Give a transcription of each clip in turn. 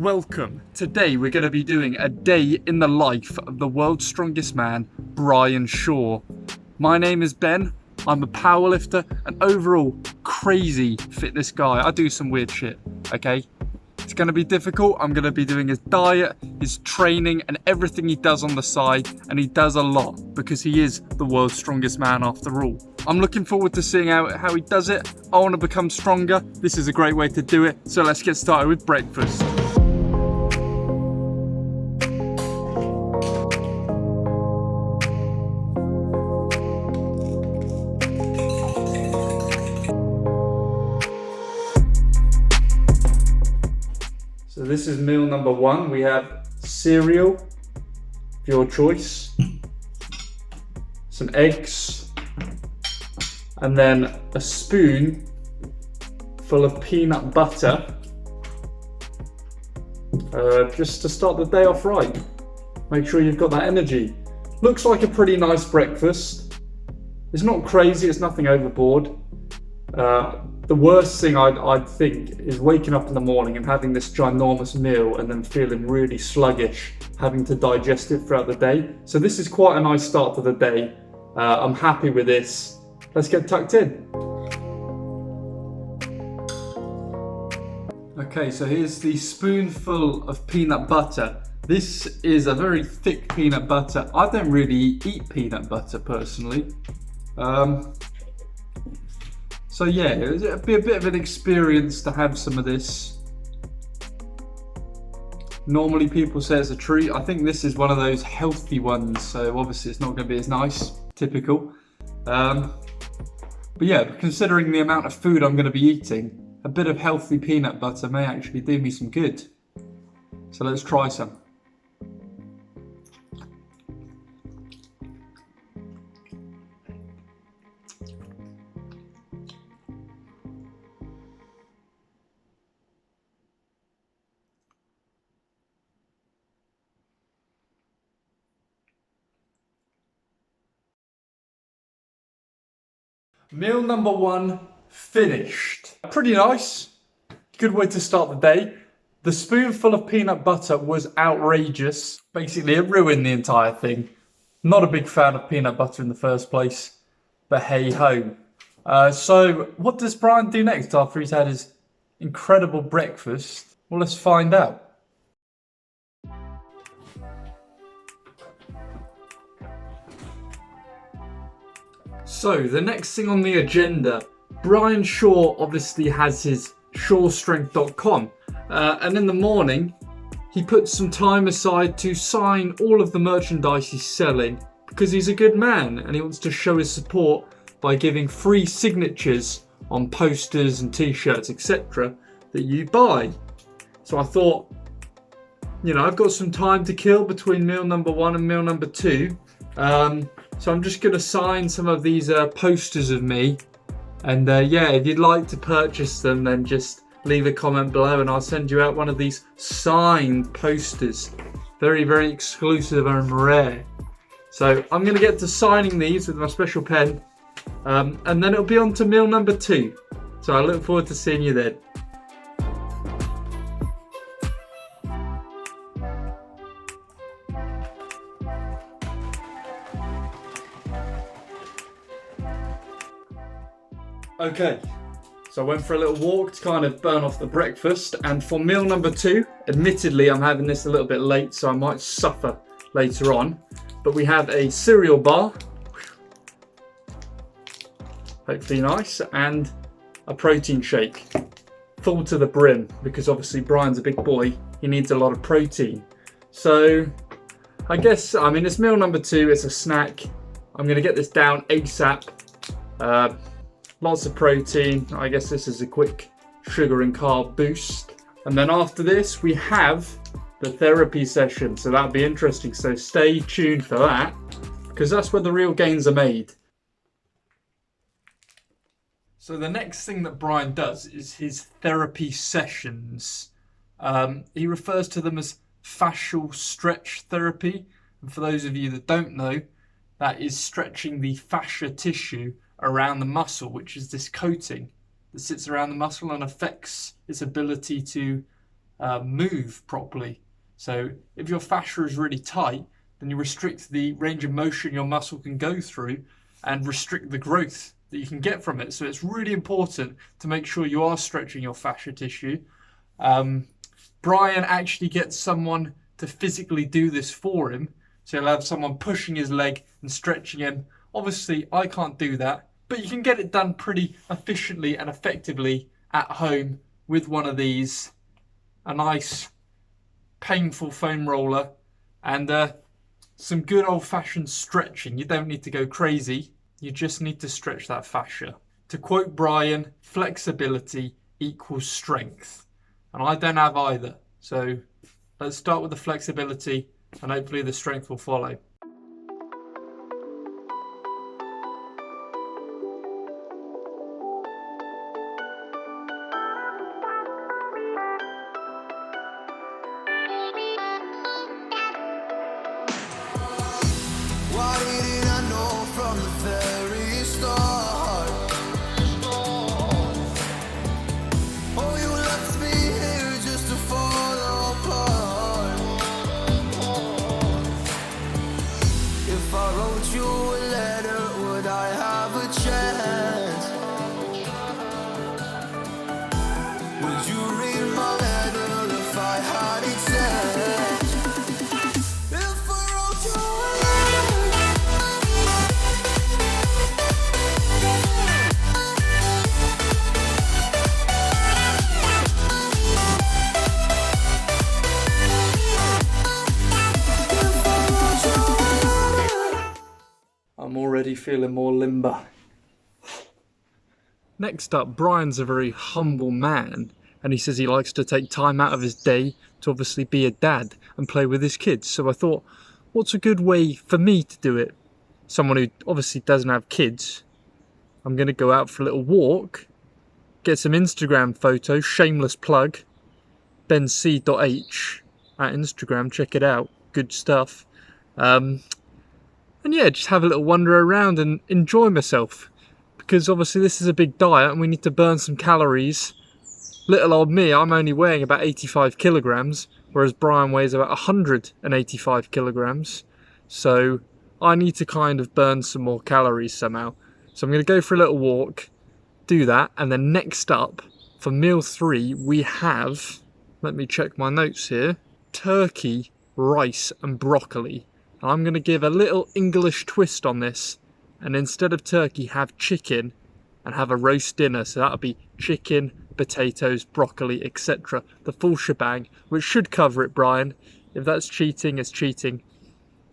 Welcome. Today we're going to be doing a day in the life of the world's strongest man, Brian Shaw. My name is Ben. I'm a powerlifter and overall crazy fitness guy. I do some weird shit, okay? It's going to be difficult. I'm going to be doing his diet, his training and everything he does on the side, and he does a lot because he is the world's strongest man after all. I'm looking forward to seeing how he does it. I want to become stronger. This is a great way to do it. So let's get started with breakfast. So this is meal number one. We have cereal, of your choice, some eggs, and then a spoon full of peanut butter, just to start the day off right. Make sure you've got that energy. Looks like a pretty nice breakfast. It's not crazy, it's nothing overboard. The worst thing I'd think is waking up in the morning and having this ginormous meal and then feeling really sluggish, having to digest it throughout the day. So this is quite a nice start to the day. I'm happy with this. Let's get tucked in. Okay, so here's the spoonful of peanut butter. This is a very thick peanut butter. I don't really eat peanut butter personally. So yeah, it'd be a bit of an experience to have some of this. Normally people say it's a treat. I think this is one of those healthy ones, so obviously it's not going to be as nice, typical. But yeah, considering the amount of food I'm going to be eating, a bit of healthy peanut butter may actually do me some good. So let's try some. Meal number one finished. Pretty nice. Good way to start the day. The spoonful of peanut butter was outrageous. Basically, it ruined the entire thing. Not a big fan of peanut butter in the first place, but hey ho. So what does Brian do next after he's had his incredible breakfast? Well, let's find out. So the next thing on the agenda, Brian Shaw obviously has his shawstrength.com, and in the morning he puts some time aside to sign all of the merchandise he's selling because he's a good man and he wants to show his support by giving free signatures on posters and t-shirts, etc. that you buy. So I thought, you know, I've got some time to kill between meal number one and meal number two. So I'm just going to sign some of these posters of me, and yeah, if you'd like to purchase them, then just leave a comment below and I'll send you out one of these signed posters. Very, very exclusive and rare. So I'm going to get to signing these with my special pen, and then it'll be on to meal number two. So I look forward to seeing you then. Okay, so I went for a little walk to kind of burn off the breakfast, and for meal number two, admittedly I'm having this a little bit late, so I might suffer later on, but we have a cereal bar, hopefully nice, and a protein shake, full to the brim, because obviously Brian's a big boy, he needs a lot of protein. So I guess, I mean, it's meal number two, it's a snack, I'm going to get this down ASAP. Lots of protein. I guess this is a quick sugar and carb boost. And then after this, we have the therapy session. So that'll be interesting. So stay tuned for that, because that's where the real gains are made. So the next thing that Brian does is his therapy sessions. He refers to them as fascial stretch therapy. And for those of you that don't know, that is stretching the fascia tissue around the muscle, which is this coating that sits around the muscle and affects its ability to move properly. So if your fascia is really tight, then you restrict the range of motion your muscle can go through and restrict the growth that you can get from it. So it's really important to make sure you are stretching your fascia tissue. Brian actually gets someone to physically do this for him. So he'll have someone pushing his leg and stretching him. Obviously, I can't do that, but you can get it done pretty efficiently and effectively at home with one of these, a nice painful foam roller, and some good old-fashioned stretching. You don't need to go crazy. You just need to stretch that fascia. To quote Brian, flexibility equals strength. And I don't have either. So let's start with the flexibility and hopefully the strength will follow. Why didn't I know from the very start? Oh, you left me here just to fall apart. If I wrote you a letter, would I have a chance? Would you read my letter if I had it sent? If I wrote you a I'm already feeling more limber. Next up, Brian's a very humble man, and he says he likes to take time out of his day to obviously be a dad and play with his kids. So I thought, what's a good way for me to do it? Someone who obviously doesn't have kids. I'm going to go out for a little walk, get some Instagram photos, shameless plug, benc.h at Instagram, check it out, good stuff. And yeah, just have a little wander around and enjoy myself. Because obviously this is a big diet and we need to burn some calories. Little old me, I'm only weighing about 85 kilograms, whereas Brian weighs about 185 kilograms. So I need to kind of burn some more calories somehow. So I'm going to go for a little walk, do that, and then next up, for meal 3, we have, let me check my notes here, turkey, rice and broccoli. I'm going to give a little English twist on this, and instead of turkey have chicken and have a roast dinner. So that'll be chicken, potatoes, broccoli, etc. The full shebang, which should cover it, Brian. If that's cheating, it's cheating.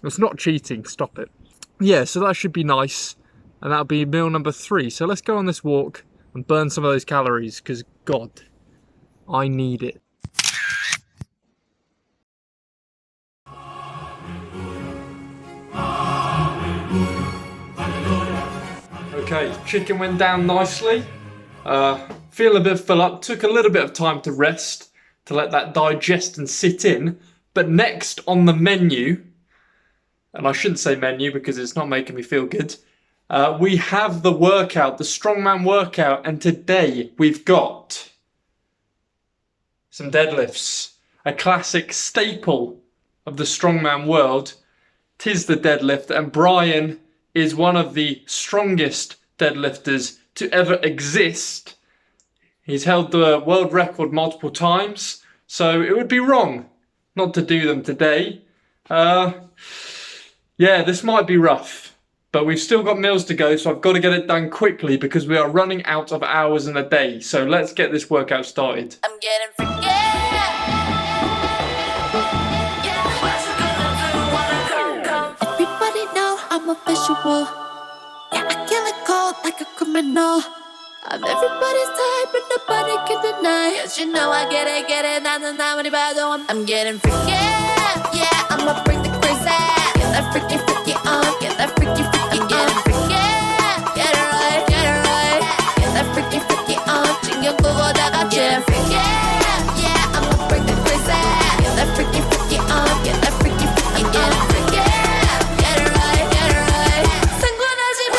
It's not cheating, stop it. Yeah, so that should be nice, and that'll be meal number 3. So let's go on this walk and burn some of those calories, because God, I need it. Okay, chicken went down nicely. Feel a bit full up. Took a little bit of time to rest, to let that digest and sit in. But next on the menu, and I shouldn't say menu because it's not making me feel good, we have the workout, the strongman workout. And today we've got some deadlifts. A classic staple of the strongman world. 'Tis the deadlift, and Brian is one of the strongest deadlifters to ever exist. He's held the world record multiple times, so it would be wrong not to do them today. Yeah, this might be rough, but we've still got meals to go, so I've got to get it done quickly because we are running out of hours in a day. So let's get this workout started. I'm getting freaky. Everybody know I'm a visual. Yeah, I kill it cold like a criminal. I'm everybody's type, but nobody can deny. Yes, you know I get it, I'm getting freaky. Yeah, I'ma bring the crazy. Get that freaky, freaky on. Get that freaky, freaky. I'm getting freaky. Get it right, get it right. Get that freaky, freaky on. 챙겨 보고 다 같이 freaky. Yeah, I'ma bring the crazy. Get that freaky, freaky on. Get that freaky, freaky. I'm getting freaky. Get it right, get it right. 상관하지 마.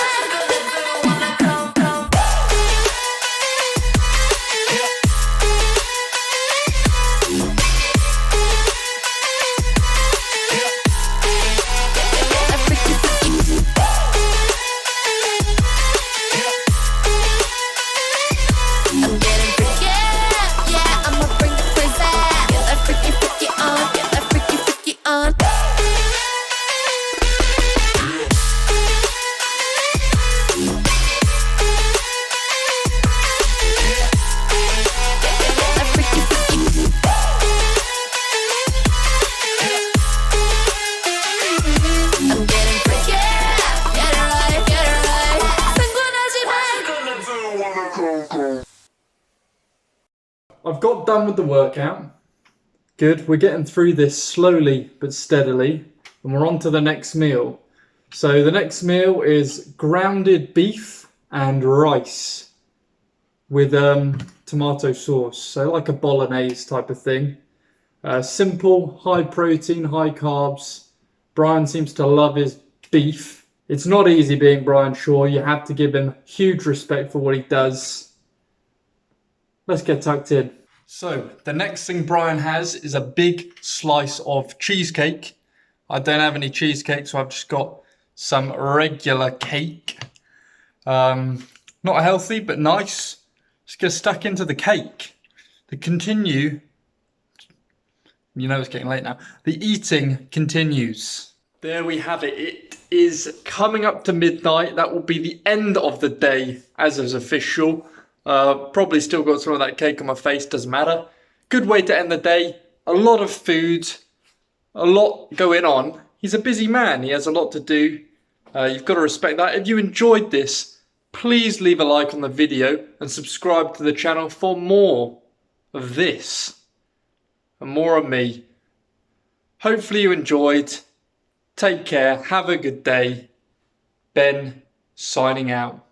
I've got done with the workout. Good, we're getting through this slowly but steadily, and we're on to the next meal. So the next meal is grounded beef and rice with tomato sauce, so like a bolognese type of thing. Simple, high protein, high carbs. Brian seems to love his beef. It's not easy being Brian Shaw. You have to give him huge respect for what he does. Let's get tucked in. So the next thing Brian has is a big slice of cheesecake. I don't have any cheesecake, so I've just got some regular cake. Not healthy, but nice. Just get stuck into the cake. To continue, you know it's getting late now. The eating continues. There we have it. It is coming up to midnight. That will be the end of the day as is official. Probably still got some of that cake on my face, doesn't matter. Good way to end the day. A lot of food, a lot going on. He's a busy man. He has a lot to do. You've got to respect that. If you enjoyed this, please leave a like on the video and subscribe to the channel for more of this and more of me. Hopefully you enjoyed. Take care. Have a good day. Ben signing out.